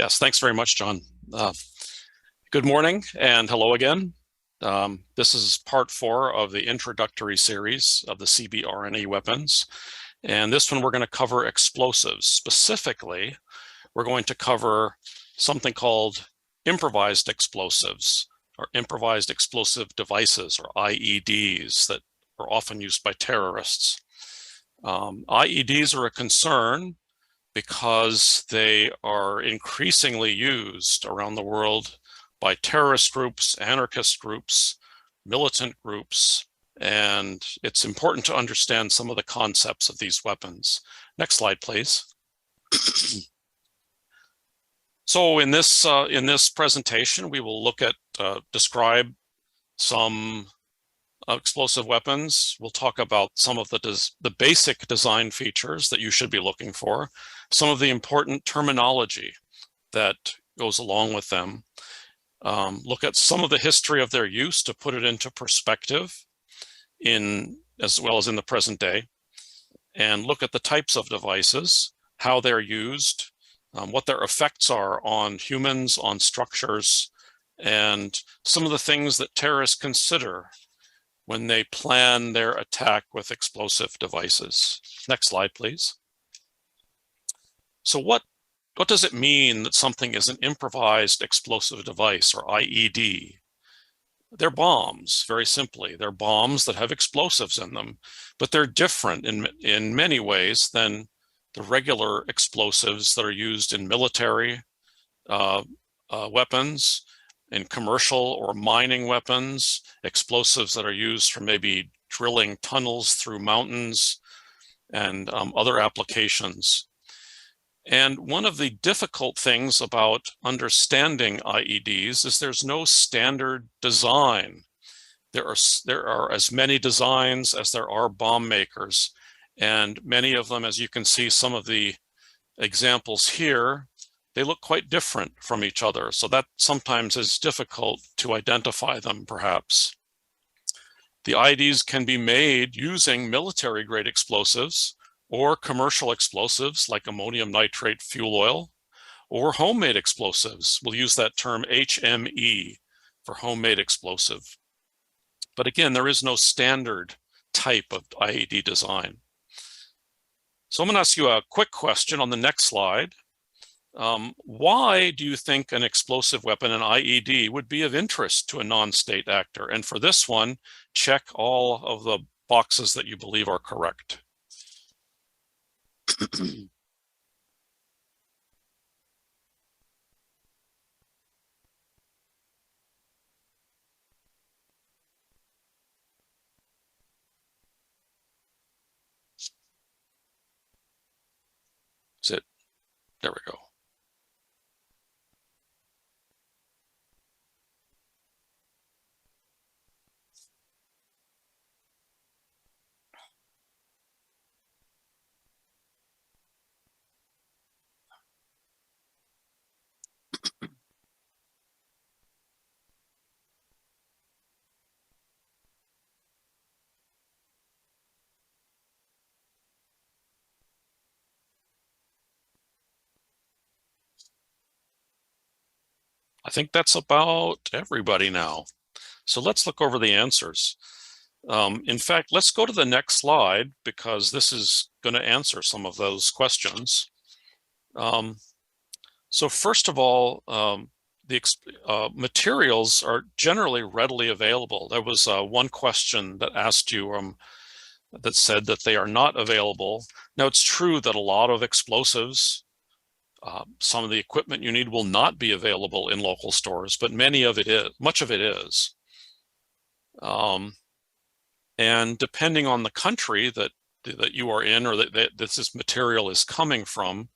Yes, thanks very much, John. Good morning and hello again. This is part 4 of the introductory series of the CBRNA weapons. And this one we're going to cover explosives. Specifically, we're going to cover something called improvised explosives or improvised explosive devices, or IEDs, that are often used by terrorists. IEDs are a concern because they are increasingly used around the world by terrorist groups, anarchist groups, militant groups, and it's important to understand some of the concepts of these weapons. Next slide, please. So in this presentation, we will look at describe some explosive weapons. We'll talk about some of the basic design features that you should be looking for, some of the important terminology that goes along with them, look at some of the history of their use to put it into perspective as well as in the present day, and look at the types of devices, how they're used, what their effects are on humans, on structures, and some of the things that terrorists consider when they plan their attack with explosive devices. Next slide, please. So what does it mean that something is an improvised explosive device, or IED? They're bombs, very simply. They're bombs that have explosives in them, but they're different in many ways than the regular explosives that are used in military weapons, in commercial or mining weapons, explosives that are used for maybe drilling tunnels through mountains and other applications. And one of the difficult things about understanding IEDs is there's no standard design. There are as many designs as there are bomb makers, and many of them, as you can see, some of the examples here, they look quite different from each other. So that sometimes is difficult to identify them, perhaps. The IEDs can be made using military-grade explosives or commercial explosives like ammonium nitrate fuel oil, or homemade explosives. We'll use that term HME for homemade explosive. But again, there is no standard type of IED design. So I'm going to ask you a quick question on the next slide. Why do you think an explosive weapon, an IED, would be of interest to a non-state actor? And for this one, check all of the boxes that you believe are correct. That's it. There we go. I think that's about everybody now. So let's look over the answers. In fact, let's go to the next slide because this is going to answer some of those questions. So first of all, the materials are generally readily available. There was one question that asked you that said that they are not available. Now, it's true that a lot of explosives, some of the equipment you need will not be available in local stores, but much of it is. And depending on the country that you are in, or that this material is coming from,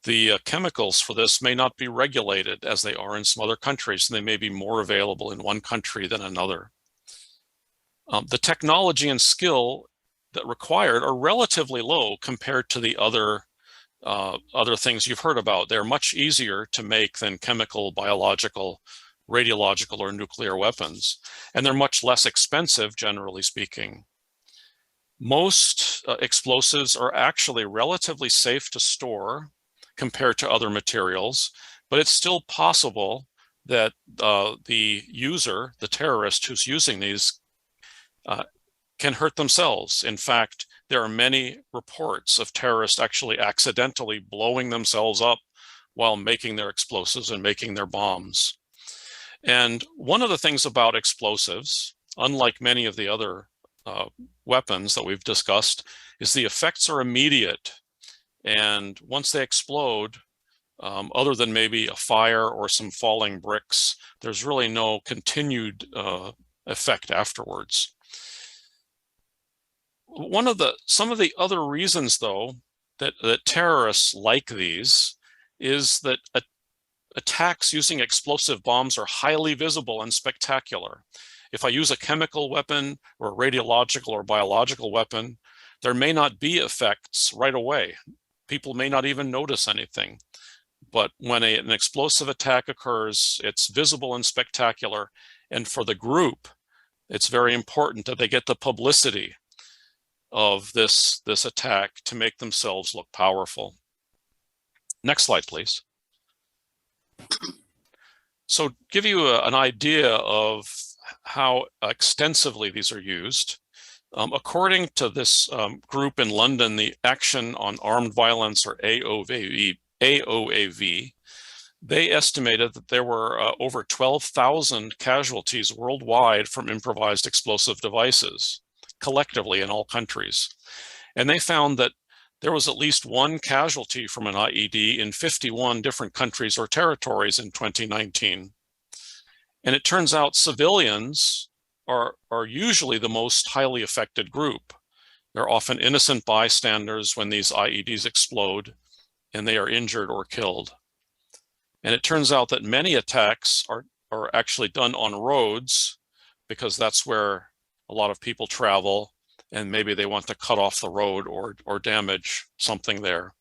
the chemicals for this may not be regulated as they are in some other countries. So they may be more available in one country than another. The technology and skill that required are relatively low compared to the other things you've heard about. They're much easier to make than chemical, biological, radiological, or nuclear weapons, and they're much less expensive, generally speaking. Most explosives are actually relatively safe to store compared to other materials, but it's still possible that the user, the terrorist who's using these, can hurt themselves. In fact, there are many reports of terrorists actually accidentally blowing themselves up while making their explosives and making their bombs. And one of the things about explosives, unlike many of the other weapons that we've discussed, is the effects are immediate. And once they explode, other than maybe a fire or some falling bricks, there's really no continued effect afterwards. Some of the other reasons, though, that terrorists like these is that attacks using explosive bombs are highly visible and spectacular. If I use a chemical weapon or a radiological or biological weapon, there may not be effects right away. People may not even notice anything. But when an explosive attack occurs, it's visible and spectacular. And for the group, it's very important that they get the publicity of this attack to make themselves look powerful. Next slide, please. So give you an idea of how extensively these are used. According to this group in London, the Action on Armed Violence, or AOAV, they estimated that there were over 12,000 casualties worldwide from improvised explosive devices, collectively in all countries. And they found that there was at least one casualty from an IED in 51 different countries or territories in 2019. And it turns out civilians are usually the most highly affected group. They're often innocent bystanders when these IEDs explode and they are injured or killed. And it turns out that many attacks are actually done on roads, because that's where a lot of people travel, and maybe they want to cut off the road or damage something there.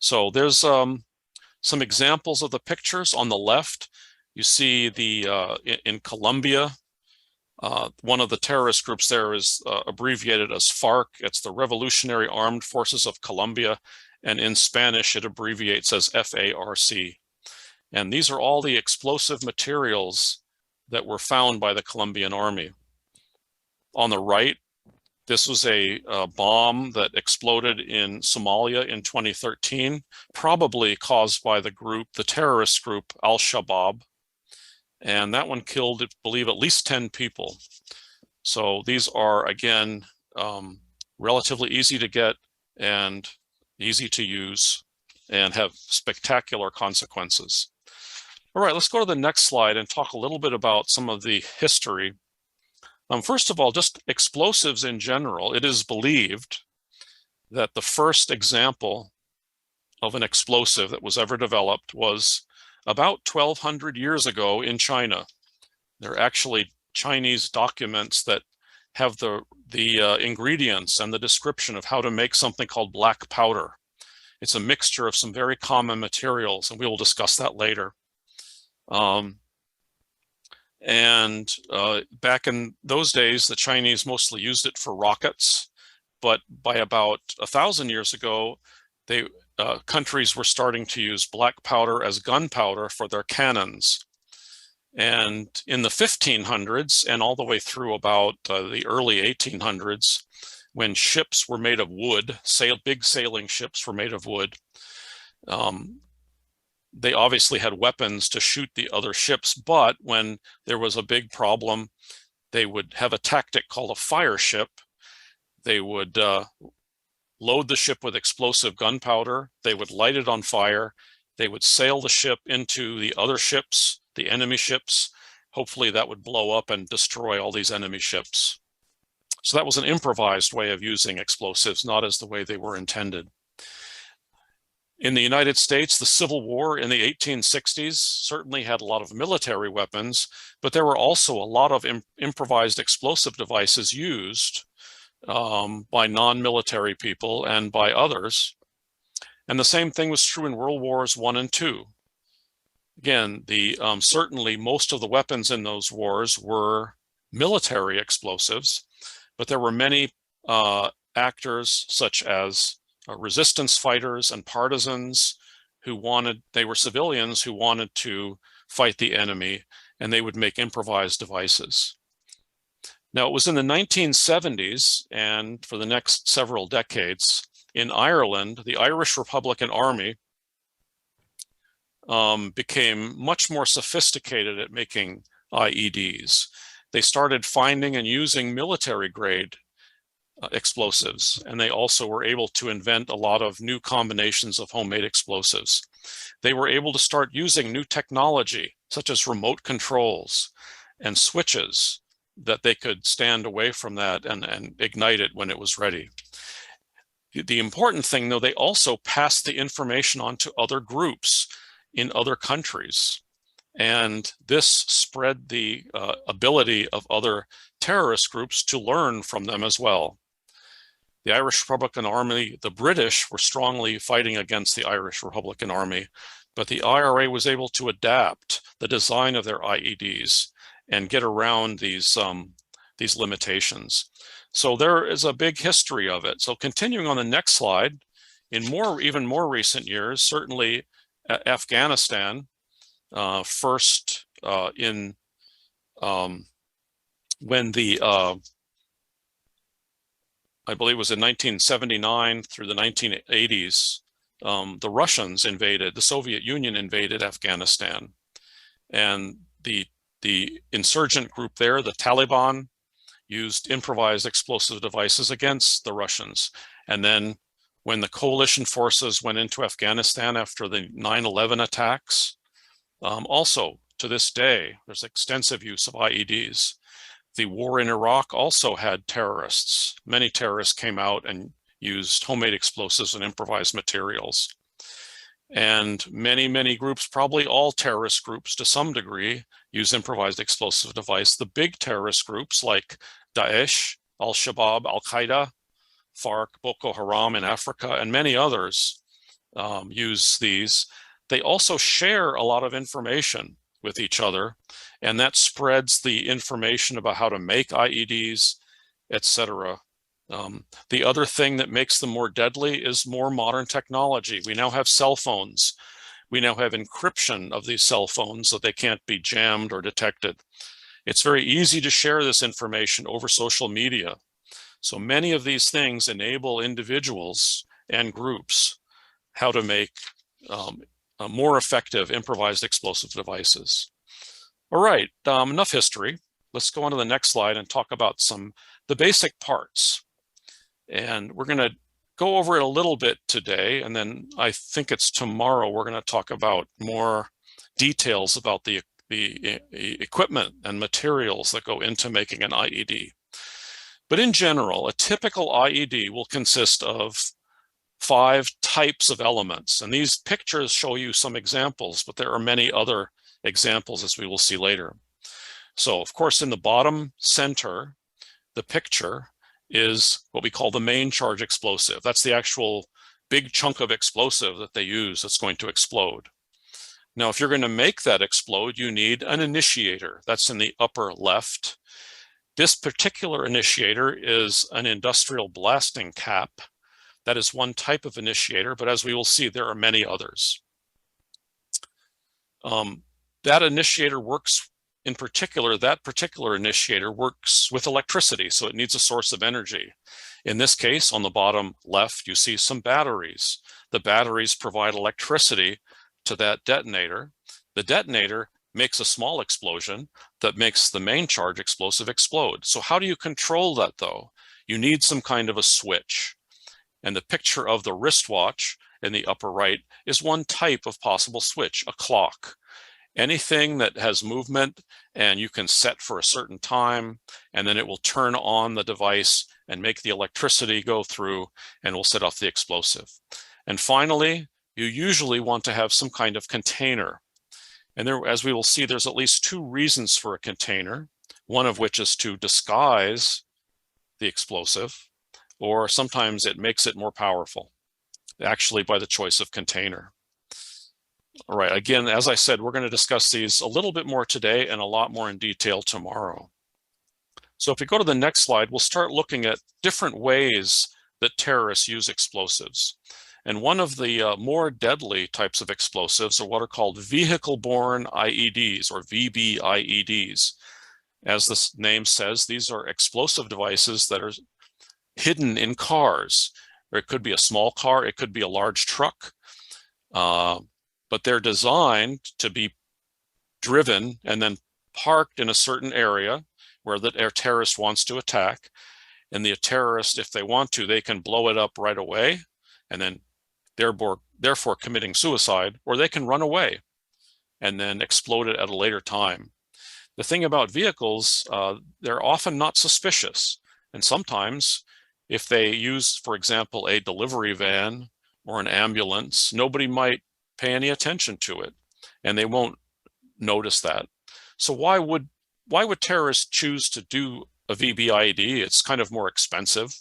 So there's some examples of the pictures. On the left, you see in Colombia, one of the terrorist groups there is abbreviated as FARC. It's the Revolutionary Armed Forces of Colombia, and in Spanish it abbreviates as FARC. And these are all the explosive materials that were found by the Colombian army. On the right, this was a bomb that exploded in Somalia in 2013, probably caused by the terrorist group Al-Shabaab. And that one killed, I believe, at least 10 people. So these are, again, relatively easy to get and easy to use and have spectacular consequences. All right, let's go to the next slide and talk a little bit about some of the history. First of all, just explosives in general. It is believed that the first example of an explosive that was ever developed was about 1,200 years ago in China. There are actually Chinese documents that have the ingredients and the description of how to make something called black powder. It's a mixture of some very common materials, and we will discuss that later. Back in those days, the Chinese mostly used it for rockets, but by about 1,000 years ago, countries were starting to use black powder as gunpowder for their cannons. And in the 1500s and all the way through about the early 1800s, when ships were made of wood, big sailing ships were made of wood, they obviously had weapons to shoot the other ships, but when there was a big problem, they would have a tactic called a fire ship. They would load the ship with explosive gunpowder. They would light it on fire. They would sail the ship into the other ships, the enemy ships. Hopefully that would blow up and destroy all these enemy ships. So that was an improvised way of using explosives, not as the way they were intended. In the United States, the Civil War in the 1860s certainly had a lot of military weapons, but there were also a lot of improvised explosive devices used by non-military people and by others. And the same thing was true in World Wars I and II. Again, certainly most of the weapons in those wars were military explosives, but there were many actors such as resistance fighters and partisans they were civilians who wanted to fight the enemy, and they would make improvised devices. Now, it was in the 1970s, and for the next several decades, in Ireland, the Irish Republican Army became much more sophisticated at making IEDs. They started finding and using military-grade explosives, and they also were able to invent a lot of new combinations of homemade explosives. They were able to start using new technology, such as remote controls and switches, that they could stand away from that and ignite it when it was ready. The important thing, though, they also passed the information on to other groups in other countries. And this spread the ability of other terrorist groups to learn from them as well. The Irish Republican Army, the British were strongly fighting against the Irish Republican Army, but the IRA was able to adapt the design of their IEDs and get around these limitations. So there is a big history of it. So continuing on the next slide, in even more recent years, certainly Afghanistan, first when the I believe it was in 1979 through the 1980s, the Russians invaded, the Soviet Union invaded Afghanistan. And the insurgent group there, the Taliban, used improvised explosive devices against the Russians. And then when the coalition forces went into Afghanistan after the 9/11 attacks, also to this day, there's extensive use of IEDs. The war in Iraq also had terrorists. Many terrorists came out and used homemade explosives and improvised materials. And many groups, probably all terrorist groups to some degree, use improvised explosive device. The big terrorist groups like Daesh, Al-Shabaab, Al-Qaeda, FARC, Boko Haram in Africa, and many others use these. They also share a lot of information with each other, and that spreads the information about how to make IEDs, etc. The other thing that makes them more deadly is more modern technology. We now have cell phones. We now have encryption of these cell phones so they can't be jammed or detected. It's very easy to share this information over social media. So many of these things enable individuals and groups how to make more effective improvised explosive devices. All right, enough history. Let's go on to the next slide and talk about the basic parts. And we're going to go over it a little bit today, and then I think it's tomorrow we're going to talk about more details about the equipment and materials that go into making an IED. But in general, a typical IED will consist of 5 types of elements. And these pictures show you some examples, but there are many other examples, as we will see later. So, of course, in the bottom center, the picture is what we call the main charge explosive. That's the actual big chunk of explosive that they use that's going to explode. Now, if you're going to make that explode, you need an initiator. That's in the upper left. This particular initiator is an industrial blasting cap. That is one type of initiator, but as we will see, there are many others. That initiator works, in particular, that particular initiator works with electricity, so it needs a source of energy. In this case, on the bottom left, you see some batteries. The batteries provide electricity to that detonator. The detonator makes a small explosion that makes the main charge explosive explode. So how do you control that, though? You need some kind of a switch. And the picture of the wristwatch in the upper right is one type of possible switch, a clock. Anything that has movement and you can set for a certain time, and then it will turn on the device and make the electricity go through and will set off the explosive. And finally, you usually want to have some kind of container. And there, as we will see, there's at least 2 reasons for a container, one of which is to disguise the explosive, or sometimes it makes it more powerful, actually by the choice of container. All right, again, as I said, we're going to discuss these a little bit more today and a lot more in detail tomorrow. So if we go to the next slide, we'll start looking at different ways that terrorists use explosives. And one of the more deadly types of explosives are what are called vehicle-borne IEDs, or VBIEDs. As the name says, these are explosive devices that are hidden in cars. Or it could be a small car, it could be a large truck, but they're designed to be driven and then parked in a certain area where the terrorist wants to attack. And the terrorist, if they want to, they can blow it up right away and then therefore committing suicide, or they can run away and then explode it at a later time. The thing about vehicles, they're often not suspicious. And sometimes if they use, for example, a delivery van or an ambulance, nobody might pay any attention to it and they won't notice that. So why would terrorists choose to do a VBIED? It's kind of more expensive,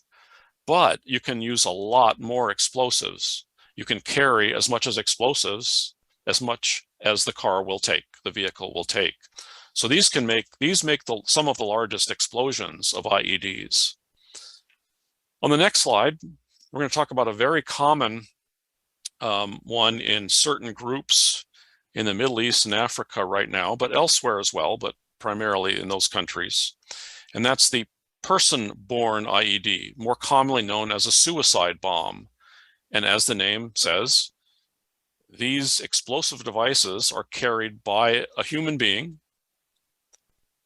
but you can use a lot more explosives. You can carry as much as explosives, as much as the car will take, the vehicle will take. So these make some of the largest explosions of IEDs. On the next slide, we're going to talk about a very common one in certain groups in the Middle East and Africa right now, but elsewhere as well, but primarily in those countries. And that's the person-borne IED, more commonly known as a suicide bomb. And as the name says, these explosive devices are carried by a human being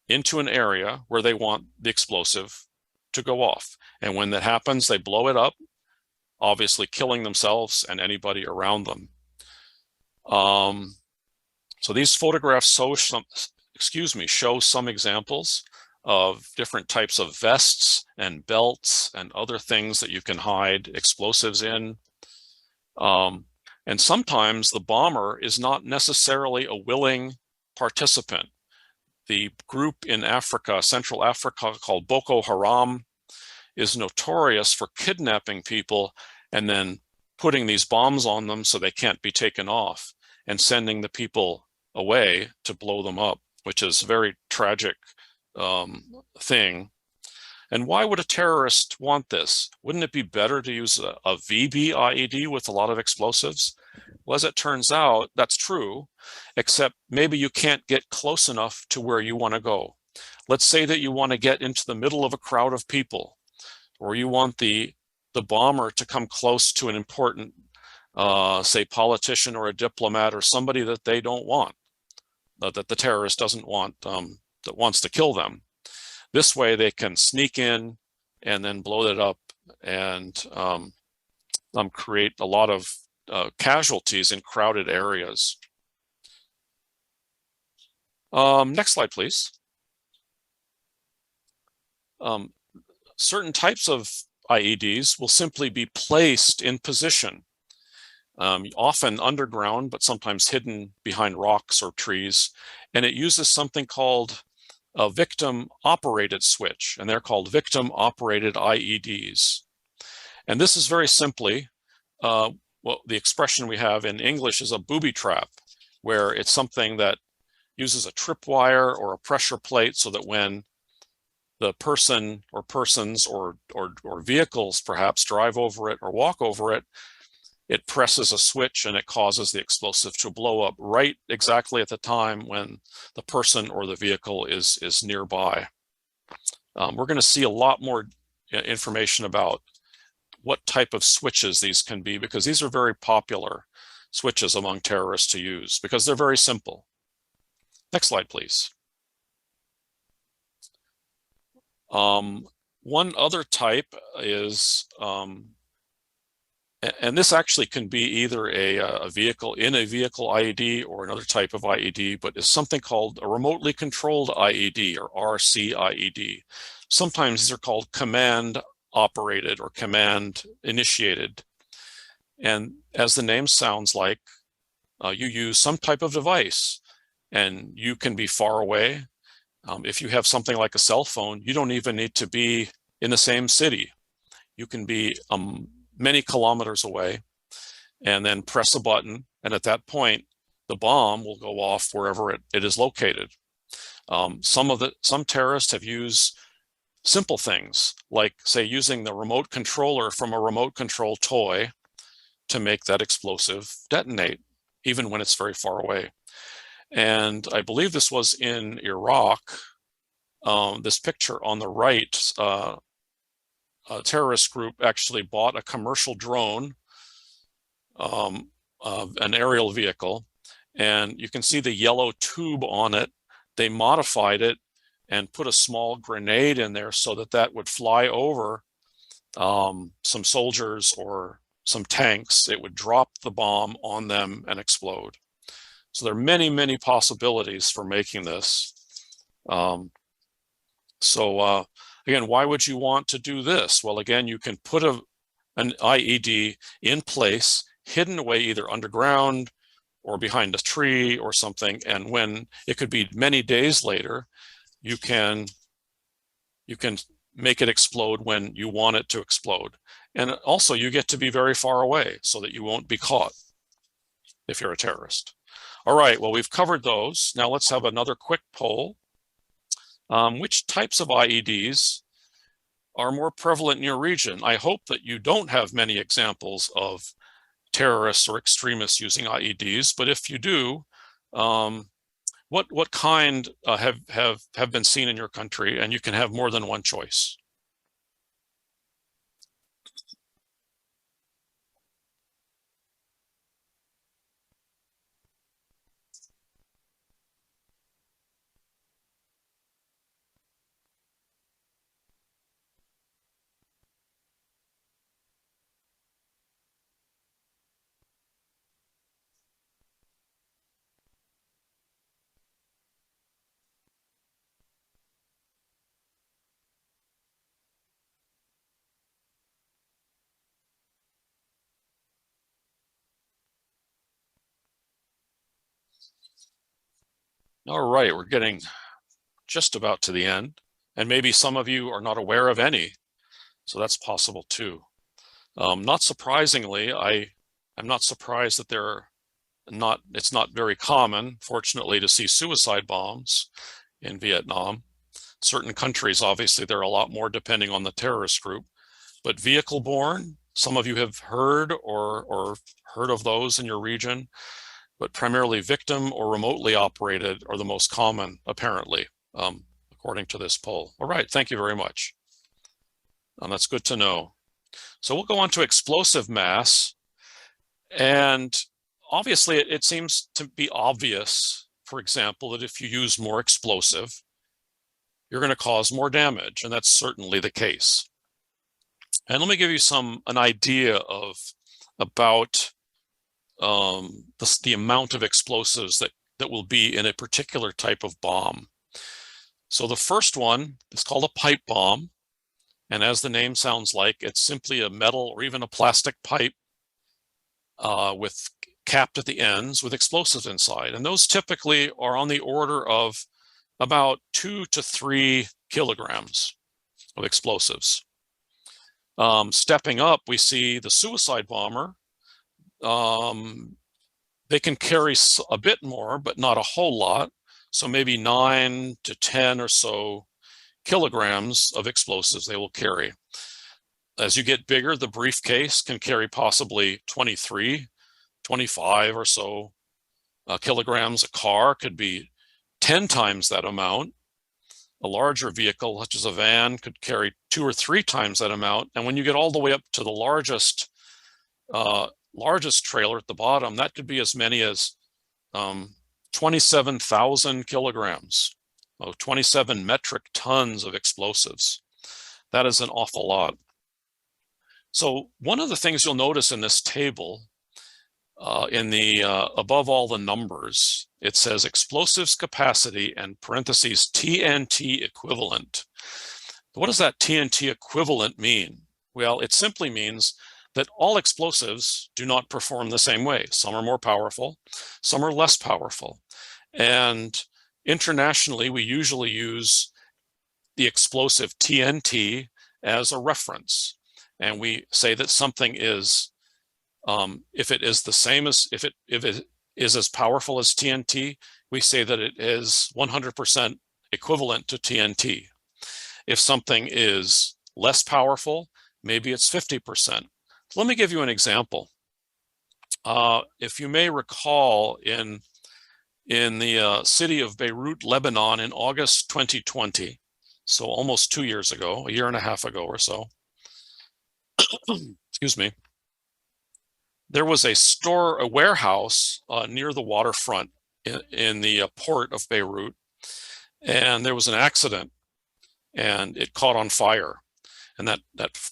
into an area where they want the explosive to go off. And when that happens, they blow it up, obviously killing themselves and anybody around them. So these photographs show some examples of different types of vests and belts and other things that you can hide explosives in. And sometimes the bomber is not necessarily a willing participant. The group in Africa, Central Africa, called Boko Haram, is notorious for kidnapping people and then putting these bombs on them so they can't be taken off and sending the people away to blow them up, which is a very tragic thing. And why would a terrorist want this? Wouldn't it be better to use a VBIED with a lot of explosives? Well, as it turns out, that's true, except maybe you can't get close enough to where you want to go. Let's say that you want to get into the middle of a crowd of people, or you want the bomber to come close to an important, say, politician or a diplomat or somebody that they don't want, that the terrorist doesn't want, that wants to kill them. This way they can sneak in and then blow it up and create a lot of casualties in crowded areas. Next slide, please. Certain types of IEDs will simply be placed in position, often underground, but sometimes hidden behind rocks or trees. And it uses something called a victim-operated switch, and they're called victim-operated IEDs. And this is very simply, well, the expression we have in English is a booby trap, where it's something that uses a tripwire or a pressure plate so that when the person or persons or vehicles perhaps drive over it or walk over it, it presses a switch and it causes the explosive to blow up right exactly at the time when the person or the vehicle is nearby. We're going to see a lot more information about what type of switches these can be, because these are very popular switches among terrorists to use because they're very simple. Next slide, please. One other type is, and this actually can be either a vehicle IED or another type of IED, but is something called a remotely controlled IED or RCIED. Sometimes these are called command operated or command initiated. And as the name sounds like, you use some type of device and you can be far away. If you have something like a cell phone, you don't even need to be in the same city. You can be many kilometers away and then press a button. And at that point, the bomb will go off wherever it is located. Some terrorists have used simple things like, say, using the remote controller from a remote control toy to make that explosive detonate, even when it's very far away. And I believe this was in Iraq. This picture on the right, a terrorist group actually bought a commercial drone, an aerial vehicle, and you can see the yellow tube on it. They modified it and put a small grenade in there so that that would fly over some soldiers or some tanks. It would drop the bomb on them and explode. So there are many, many possibilities for making this. Again, why would you want to do this? Well, again, you can put an IED in place, hidden away either underground or behind a tree or something, and when it could be many days later, you can make it explode when you want it to explode. And also you get to be very far away so that you won't be caught if you're a terrorist. All right, well, we've covered those. Now let's have another quick poll. Which types of IEDs are more prevalent in your region? I hope that you don't have many examples of terrorists or extremists using IEDs, but if you do, what kind have been seen in your country? And you can have more than one choice. All right, we're getting just about to the end, and maybe some of you are not aware of any, so that's possible too. Not surprisingly, I'm not surprised that it's not very common, fortunately, to see suicide bombs in Vietnam. Certain countries, obviously, there are a lot more depending on the terrorist group, but vehicle-borne, some of you have heard or heard of those in your region, but primarily victim or remotely operated are the most common, apparently, according to this poll. All right, thank you very much. That's good to know. So we'll go on to explosive mass. And obviously, it seems to be obvious, for example, that if you use more explosive, you're going to cause more damage, and that's certainly the case. And let me give you an idea about the amount of explosives that will be in a particular type of bomb. So the first one is called a pipe bomb. And as the name sounds like, it's simply a metal or even a plastic pipe with capped at the ends with explosives inside. And those typically are on the order of about 2 to 3 kilograms of explosives. Stepping up, we see the suicide bomber. They can carry a bit more, but not a whole lot. So maybe 9 to 10 or so kilograms of explosives they will carry. As you get bigger, the briefcase can carry possibly 23, 25 or so kilograms. A car could be 10 times that amount. A larger vehicle, such as a van, could carry 2 or 3 times that amount. And when you get all the way up to the largest trailer at the bottom, that could be as many as 27,000 kilograms, 27 metric tons of explosives. That is an awful lot. So one of the things you'll notice in this table, in the above all the numbers, it says explosives capacity and parentheses TNT equivalent. What does that TNT equivalent mean? Well, it simply means that all explosives do not perform the same way. Some are more powerful, some are less powerful. And internationally, we usually use the explosive TNT as a reference. And we say that something is, if it is the same as, if it is as powerful as TNT, we say that it is 100% equivalent to TNT. If something is less powerful, maybe it's 50%. Let me give you an example. if you may recall, in the city of Beirut, Lebanon, in August 2020, so almost 2 years ago, a year and a half ago or so, excuse me, there was a warehouse near the waterfront in the port of Beirut, and there was an accident, and it caught on fire. And that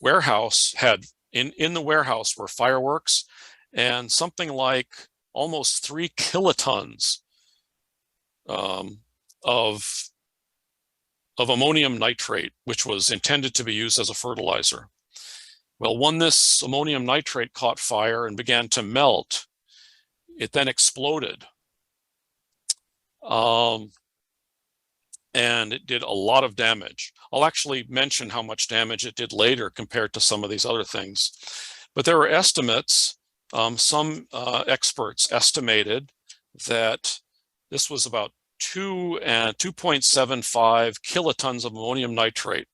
warehouse had, in the warehouse were fireworks and something like almost 3 kilotons of ammonium nitrate, which was intended to be used as a fertilizer. Well, when this ammonium nitrate caught fire and began to melt, it then exploded. And it did a lot of damage. I'll actually mention how much damage it did later compared to some of these other things. But there were estimates. Some experts estimated that this was about 2.75 kilotons of ammonium nitrate.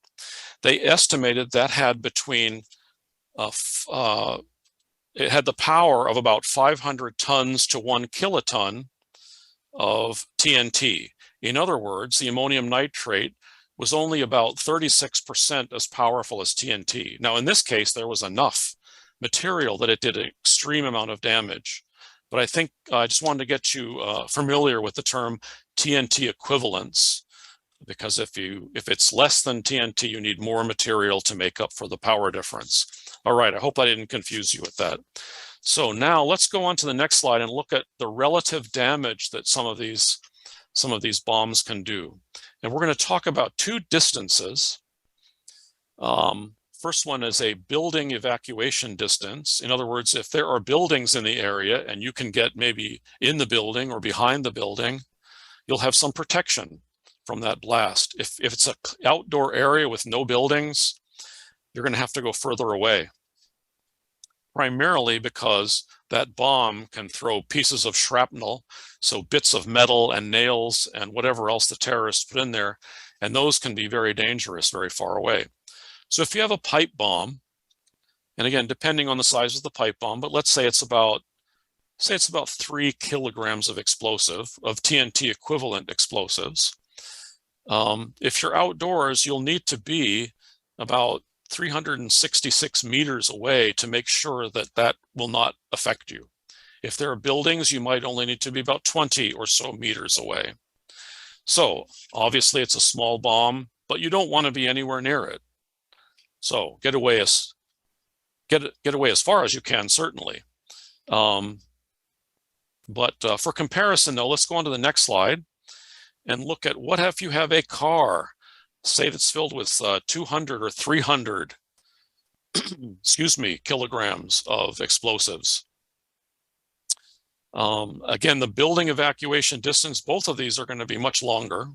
They estimated that had between it had the power of about 500 tons to 1 kiloton of TNT. In other words, the ammonium nitrate was only about 36% as powerful as TNT. Now, in this case, there was enough material that it did an extreme amount of damage. But I think I just wanted to get you familiar with the term TNT equivalence, because if it's less than TNT, you need more material to make up for the power difference. All right, I hope I didn't confuse you with that. So now let's go on to the next slide and look at the relative damage that some of these bombs can do. And we're going to talk about 2 distances. First one is a building evacuation distance. In other words, if there are buildings in the area and you can get maybe in the building or behind the building, you'll have some protection from that blast. If it's an outdoor area with no buildings, you're going to have to go further away, primarily because that bomb can throw pieces of shrapnel, so bits of metal and nails and whatever else the terrorists put in there, and those can be very dangerous very far away. So if you have a pipe bomb, and again, depending on the size of the pipe bomb, but let's say it's about 3 kilograms of explosive, of TNT equivalent explosives. If you're outdoors, you'll need to be about 366 meters away to make sure that that will not affect you. If there are buildings, you might only need to be about 20 or so meters away. So obviously it's a small bomb, but you don't want to be anywhere near it. So get away as far as you can, certainly. But for comparison, though, let's go on to the next slide and look at what if you have a car, say that's filled with 200 or 300 excuse me, kilograms of explosives. Again, the building evacuation distance, both of these are going to be much longer,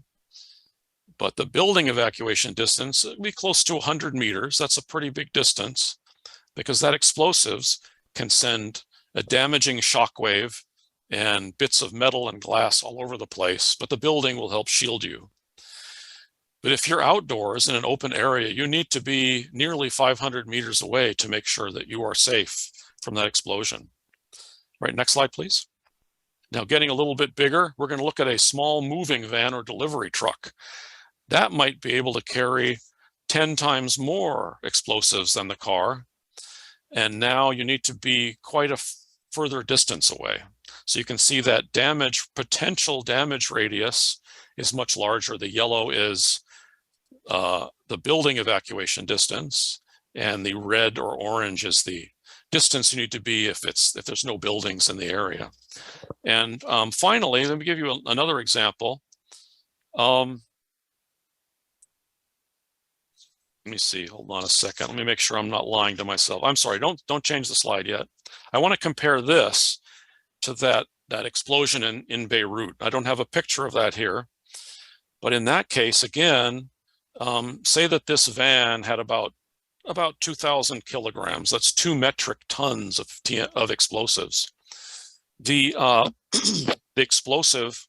but the building evacuation distance will be close to 100 meters. That's a pretty big distance, because that explosives can send a damaging shockwave and bits of metal and glass all over the place, but the building will help shield you. But if you're outdoors in an open area, you need to be nearly 500 meters away to make sure that you are safe from that explosion. Right, next slide, please. Now, getting a little bit bigger, we're going to look at a small moving van or delivery truck. That might be able to carry 10 times more explosives than the car. And now you need to be quite a further distance away. So you can see that potential damage radius is much larger. The yellow is the building evacuation distance, and the red or orange is the distance you need to be if there's no buildings in the area. And finally, let me give you another example. Let me see, hold on a second. Let me make sure I'm not lying to myself. I'm sorry, don't change the slide yet. I want to compare this to that explosion in Beirut. I don't have a picture of that here, but in that case, again, say that this van had about 2,000 kilograms. That's 2 metric tons of explosives. The explosive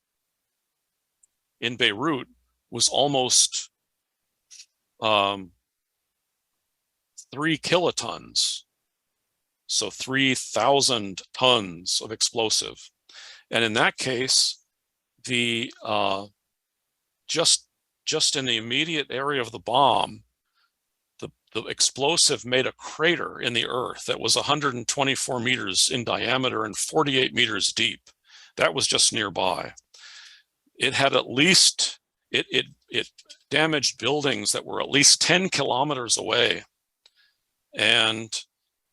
in Beirut was almost 3 kilotons. So 3,000 tons of explosive. And in that case, the just in the immediate area of the bomb, the explosive made a crater in the earth that was 124 meters in diameter and 48 meters deep. That was just nearby. It had at least, it damaged buildings that were at least 10 kilometers away. And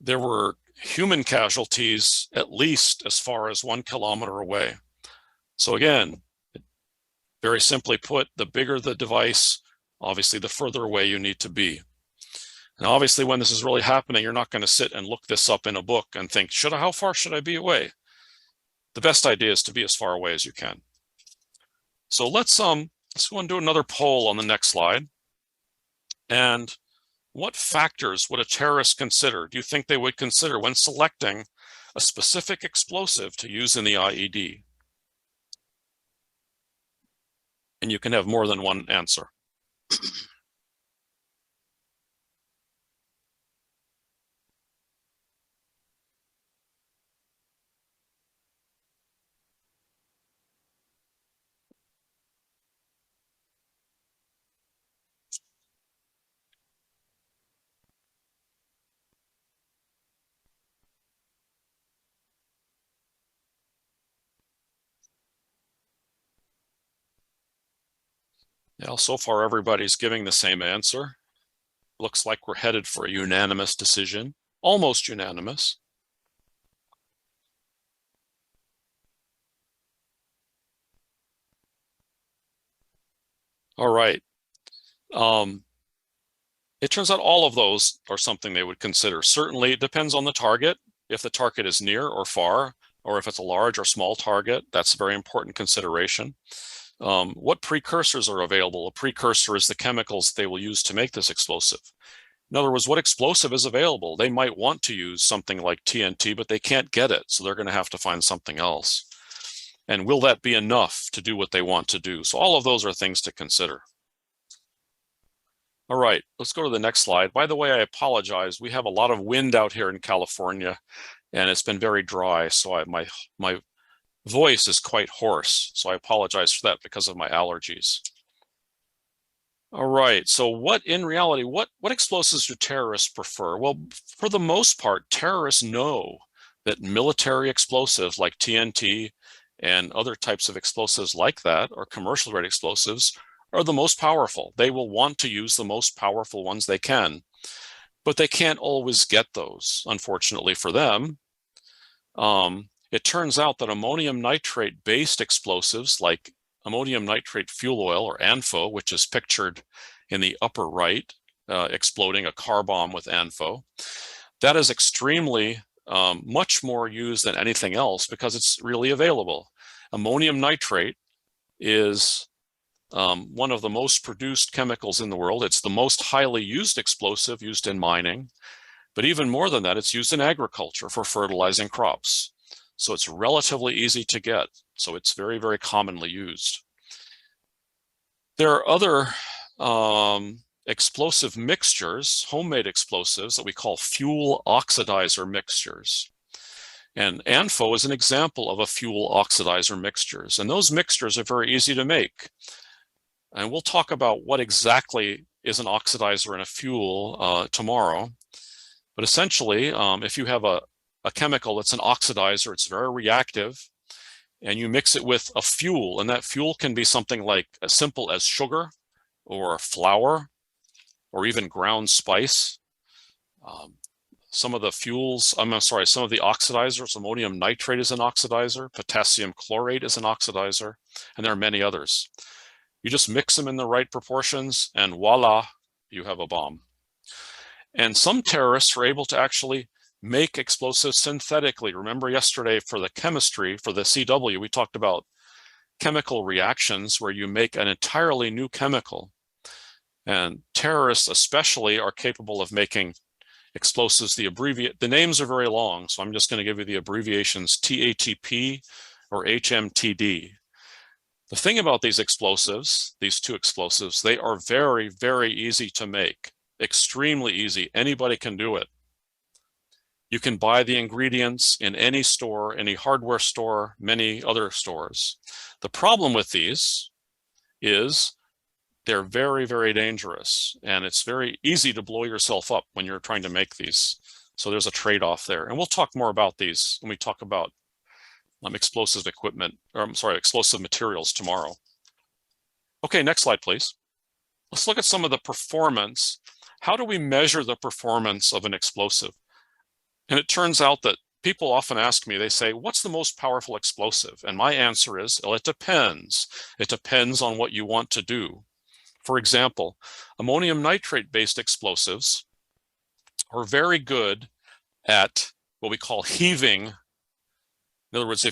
there were human casualties at least as far as 1 kilometer away. So again, very simply put, the bigger the device, obviously the further away you need to be. And obviously when this is really happening, you're not going to sit and look this up in a book and think, how far should I be away? The best idea is to be as far away as you can. So let's go and do another poll on the next slide. And what factors would a terrorist consider? Do you think they would consider when selecting a specific explosive to use in the IED? And you can have more than one answer. Yeah, so far everybody's giving the same answer. Looks like we're headed for a unanimous decision, almost unanimous. All right. It turns out all of those are something they would consider. Certainly, it depends on the target. If the target is near or far, or if it's a large or small target, that's a very important consideration. What precursors are available? A precursor is the chemicals they will use to make this explosive. In other words, what explosive is available? They might want to use something like TNT, but they can't get it, so they're going to have to find something else. And will that be enough to do what they want to do? So all of those are things to consider. All right, let's go to the next slide. By the way, I apologize. We have a lot of wind out here in California, and it's been very dry, so my voice is quite hoarse. So I apologize for that because of my allergies. All right, so what explosives do terrorists prefer? Well, for the most part, terrorists know that military explosives like TNT and other types of explosives like that, or commercial grade explosives, are the most powerful. They will want to use the most powerful ones they can, but they can't always get those, unfortunately for them. It turns out that ammonium nitrate-based explosives like ammonium nitrate fuel oil, or ANFO, which is pictured in the upper right, exploding a car bomb with ANFO, that is extremely much more used than anything else because it's really available. Ammonium nitrate is one of the most produced chemicals in the world. It's the most highly used explosive used in mining, but even more than that, it's used in agriculture for fertilizing crops. So it's relatively easy to get. So it's very, very commonly used. There are other explosive mixtures, homemade explosives that we call fuel oxidizer mixtures. And ANFO is an example of a fuel oxidizer mixtures. And those mixtures are very easy to make. And we'll talk about what exactly is an oxidizer and a fuel tomorrow. But essentially, if you have a chemical that's an oxidizer, it's very reactive, and you mix it with a fuel, and that fuel can be something like as simple as sugar or flour or even ground spice. Some of the fuels, some of the oxidizers, ammonium nitrate is an oxidizer, potassium chlorate is an oxidizer, and there are many others. You just mix them in the right proportions and voila, you have a bomb. And some terrorists are able to actually make explosives synthetically. Remember yesterday for the chemistry, for the CW, we talked about chemical reactions where you make an entirely new chemical. And terrorists especially are capable of making explosives. The names are very long, so I'm just going to give you the abbreviations TATP or HMTD. The thing about these explosives, these two explosives, they are very, very easy to make, extremely easy. Anybody can do it. You can buy the ingredients in any store, any hardware store, many other stores. The problem with these is they're very, very dangerous, and it's very easy to blow yourself up when you're trying to make these. So there's a trade-off there. And we'll talk more about these when we talk about explosive equipment, or I'm sorry, explosive materials tomorrow. Okay, next slide, please. Let's look at some of the performance. How do we measure the performance of an explosive? And it turns out that people often ask me, they say, what's the most powerful explosive? And my answer is, well, it depends. It depends on what you want to do. For example, ammonium nitrate-based explosives are very good at what we call heaving. In other words,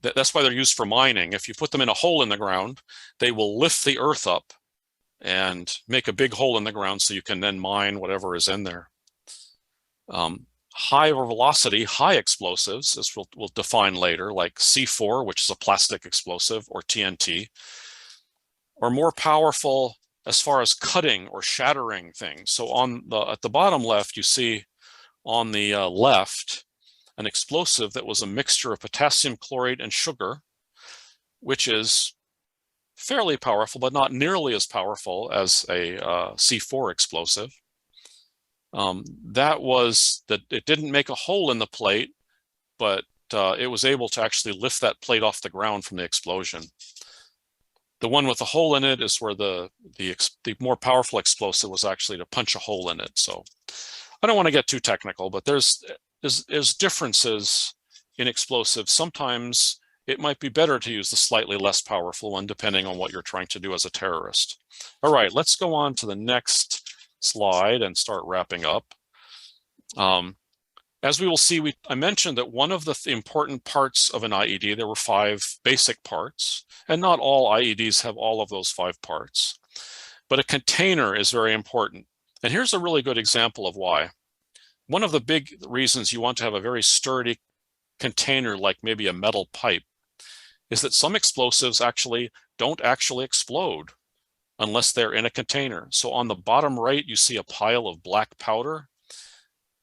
that's why they're used for mining. If you put them in a hole in the ground, they will lift the earth up and make a big hole in the ground so you can then mine whatever is in there. High velocity, high explosives, as we'll define later, like C4, which is a plastic explosive, or TNT, are more powerful as far as cutting or shattering things. So at the bottom left, you see on the left an explosive that was a mixture of potassium chlorate and sugar, which is fairly powerful, but not nearly as powerful as a C4 explosive. It didn't make a hole in the plate, but it was able to actually lift that plate off the ground from the explosion. The one with the hole in it is where the more powerful explosive was actually to punch a hole in it. So I don't want to get too technical, but there's differences in explosives. Sometimes it might be better to use the slightly less powerful one, depending on what you're trying to do as a terrorist. All right, let's go on to the next slide and start wrapping up. As we will see, I mentioned that one of the important parts of an IED, there were 5 basic parts, and not all IEDs have all of those 5 parts. But a container is very important. And here's a really good example of why. One of the big reasons you want to have a very sturdy container, like maybe a metal pipe, is that some explosives don't actually explode unless they're in a container. So on the bottom right, you see a pile of black powder.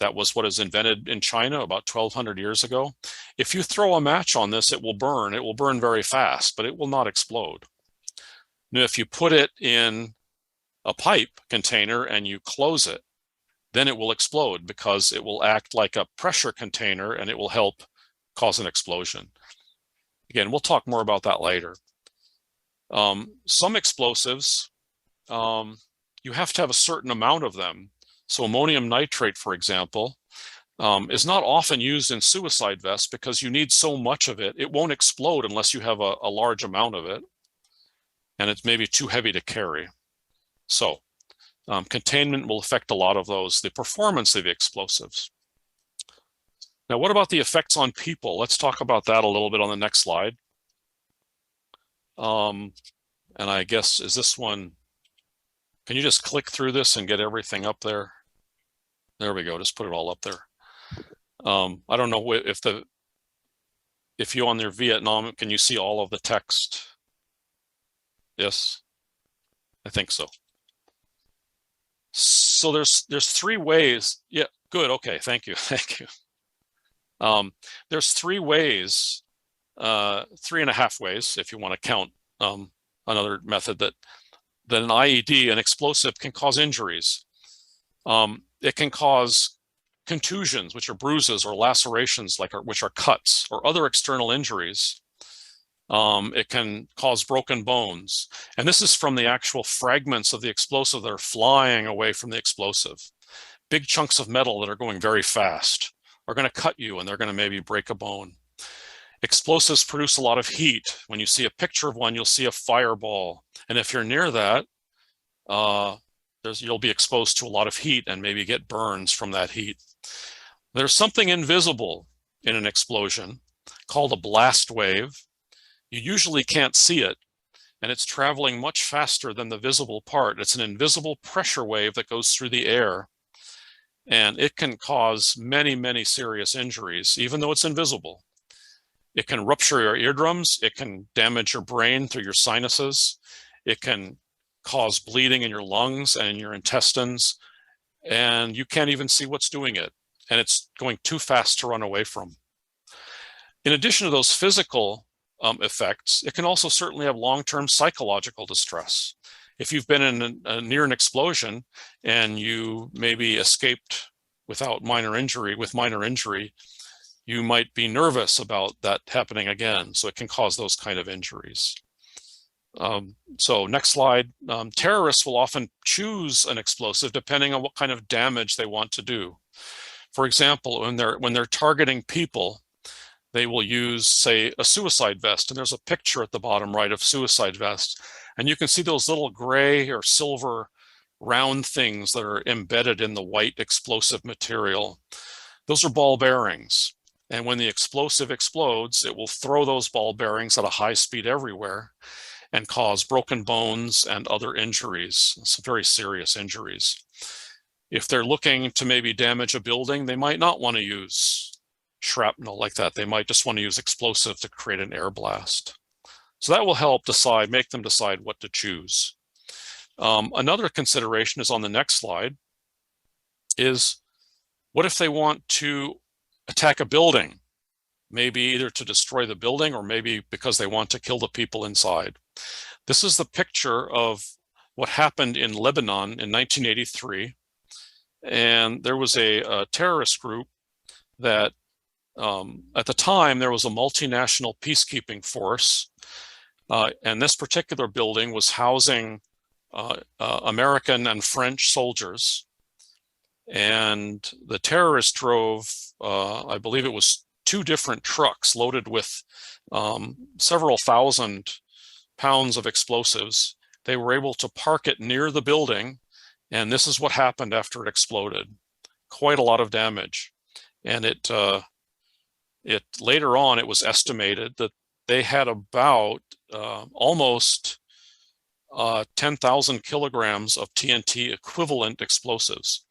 That was what is invented in China about 1,200 years ago. If you throw a match on this, it will burn. It will burn very fast, but it will not explode. Now, if you put it in a pipe container and you close it, then it will explode because it will act like a pressure container and it will help cause an explosion. Again, we'll talk more about that later. Some explosives, you have to have a certain amount of them. So ammonium nitrate, for example, is not often used in suicide vests because you need so much of it. It won't explode unless you have a large amount of it, and it's maybe too heavy to carry. So containment will affect a lot of those, the performance of the explosives. Now, what about the effects on people? Let's talk about that a little bit on the next slide. And I guess, is this one, can you just click through this and get everything up there? There we go, just put it all up there. I don't know if you on your Vietnam, can you see all of the text? Yes, I think so. So there's 3 ways. Yeah, good, okay, thank you, thank you. There's 3 ways, 3.5 ways, if you want to count another method that an IED, an explosive, can cause injuries. It can cause contusions, which are bruises, or lacerations, which are cuts, or other external injuries. It can cause broken bones. And this is from the actual fragments of the explosive that are flying away from the explosive. Big chunks of metal that are going very fast are going to cut you, and they're going to maybe break a bone. Explosives produce a lot of heat. When you see a picture of one, you'll see a fireball. And if you're near that, you'll be exposed to a lot of heat and maybe get burns from that heat. There's something invisible in an explosion called a blast wave. You usually can't see it, and it's traveling much faster than the visible part. It's an invisible pressure wave that goes through the air, and it can cause many, many serious injuries, even though it's invisible. It can rupture your eardrums. It can damage your brain through your sinuses. It can cause bleeding in your lungs and in your intestines, and you can't even see what's doing it. and it's going too fast to run away from. In addition to those physical effects, it can also certainly have long-term psychological distress. If you've been in near an explosion and you maybe escaped without minor injury, you might be nervous about that happening again. So it can cause those kind of injuries. So next slide. Terrorists will often choose an explosive depending on what kind of damage they want to do. For example, when they're targeting people, they will use, say, a suicide vest. And there's a picture at the bottom right of suicide vests. And you can see those little gray or silver round things that are embedded in the white explosive material. Those are ball bearings. And when the explosive explodes, it will throw those ball bearings at a high speed everywhere and cause broken bones and other injuries, some very serious injuries. If they're looking to maybe damage a building, they might not want to use shrapnel like that. They might just want to use explosive to create an air blast. So that will help make them decide what to choose. Another consideration is on the next slide, is what if they want to attack a building? Maybe either to destroy the building or maybe because they want to kill the people inside. This is the picture of what happened in Lebanon in 1983. And there was a terrorist group that at the time there was a multinational peacekeeping force. And this particular building was housing American and French soldiers. And the terrorists drove, I believe it was 2 different trucks loaded with several thousand pounds of explosives. They were able to park it near the building, and this is what happened after it exploded. Quite a lot of damage. And it later on, it was estimated that they had about almost 10,000 kilograms of TNT equivalent explosives.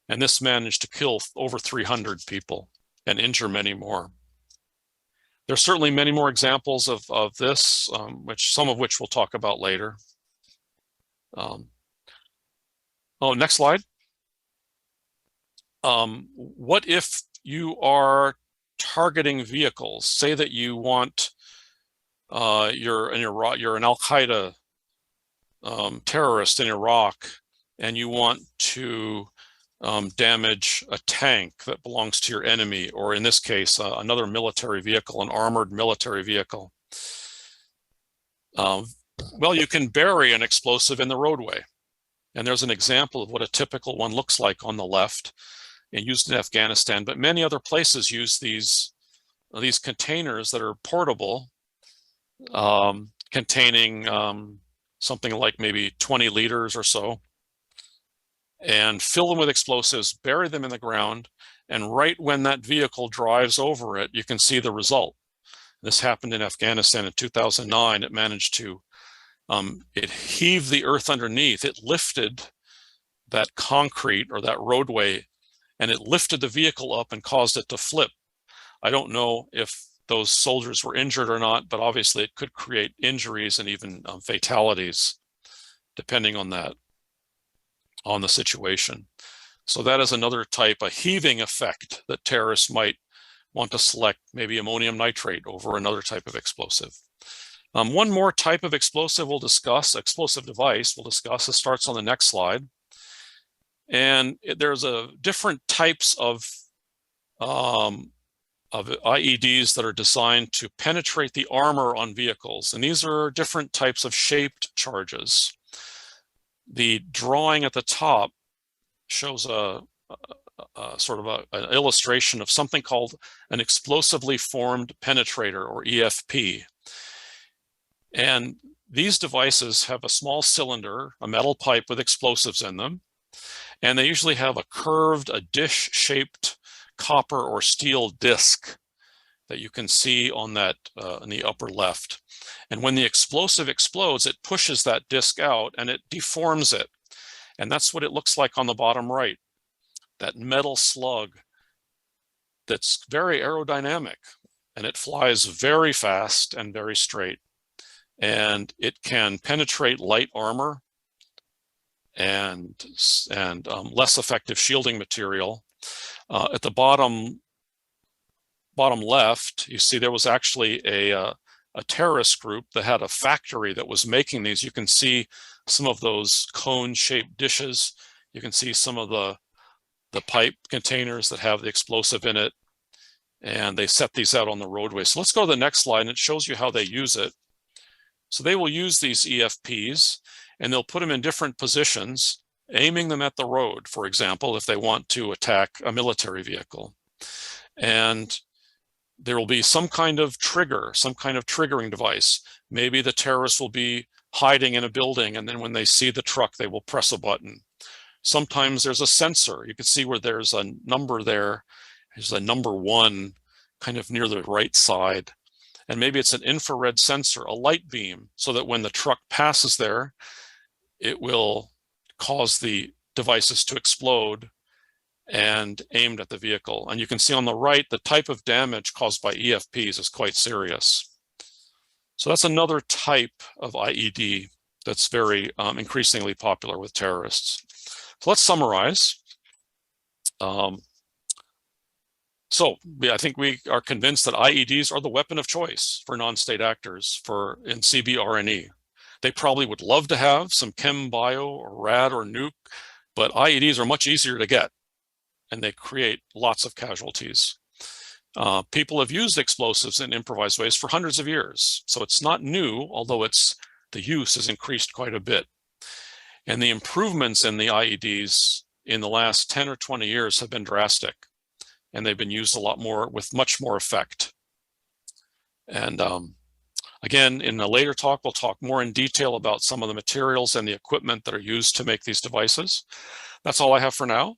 And this managed to kill over 300 people and injure many more. There's certainly many more examples of this, some of which we'll talk about later. Next slide. What if you are targeting vehicles? Say that you want, you're an Al-Qaeda terrorist in Iraq, and you want to damage a tank that belongs to your enemy, or in this case, another military vehicle, an armored military vehicle. Well, you can bury an explosive in the roadway. And there's an example of what a typical one looks like on the left, and used in Afghanistan, but many other places use these containers that are portable, containing something like maybe 20 liters or so, and fill them with explosives, bury them in the ground, and right when that vehicle drives over it, you can see the result. This happened in Afghanistan in 2009. It managed to, it heaved the earth underneath. It lifted that concrete or that roadway, and it lifted the vehicle up and caused it to flip. I don't know if those soldiers were injured or not, but obviously it could create injuries and even fatalities, depending on that, on the situation. So that is another type, a heaving effect that terrorists might want to select, maybe ammonium nitrate over another type of explosive. One more type of explosive we'll discuss, explosive device we'll discuss. It starts on the next slide. And there's different types of IEDs that are designed to penetrate the armor on vehicles. And these are different types of shaped charges. The drawing at the top shows a sort of an illustration of something called an explosively formed penetrator, or EFP. And these devices have a small cylinder, a metal pipe with explosives in them, and they usually have a dish-shaped copper or steel disc that you can see on that in the upper left. And when the explosive explodes, it pushes that disc out and it deforms it. And that's what it looks like on the bottom right, that metal slug that's very aerodynamic, and it flies very fast and very straight. And it can penetrate light armor and less effective shielding material. At the bottom left, you see there was actually a terrorist group that had a factory that was making these. You can see some of those cone-shaped dishes. You can see some of the pipe containers that have the explosive in it, and they set these out on the roadway. So let's go to the next slide, and it shows you how they use it. So they will use these EFPs, and they'll put them in different positions, aiming them at the road, for example, if they want to attack a military vehicle. And there will be some kind of trigger, some kind of triggering device. Maybe the terrorists will be hiding in a building, and then when they see the truck, they will press a button. Sometimes there's a sensor. You can see where there's a number there. There's a number 1 kind of near the right side. And maybe it's an infrared sensor, a light beam, so that when the truck passes there, it will cause the devices to explode and aimed at the vehicle. And you can see on the right, the type of damage caused by EFPs is quite serious. So that's another type of IED that's very increasingly popular with terrorists. So let's summarize. So I think we are convinced that IEDs are the weapon of choice for non-state actors in CBRNE. They probably would love to have some chem, bio, or rad, or nuke, but IEDs are much easier to get, and they create lots of casualties. People have used explosives in improvised ways for hundreds of years, so it's not new, although the use has increased quite a bit. And the improvements in the IEDs in the last 10 or 20 years have been drastic, and they've been used a lot more with much more effect. And again, in a later talk, we'll talk more in detail about some of the materials and the equipment that are used to make these devices. That's all I have for now.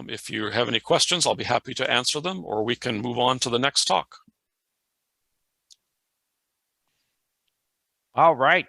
If you have any questions, I'll be happy to answer them, or we can move on to the next talk. All right.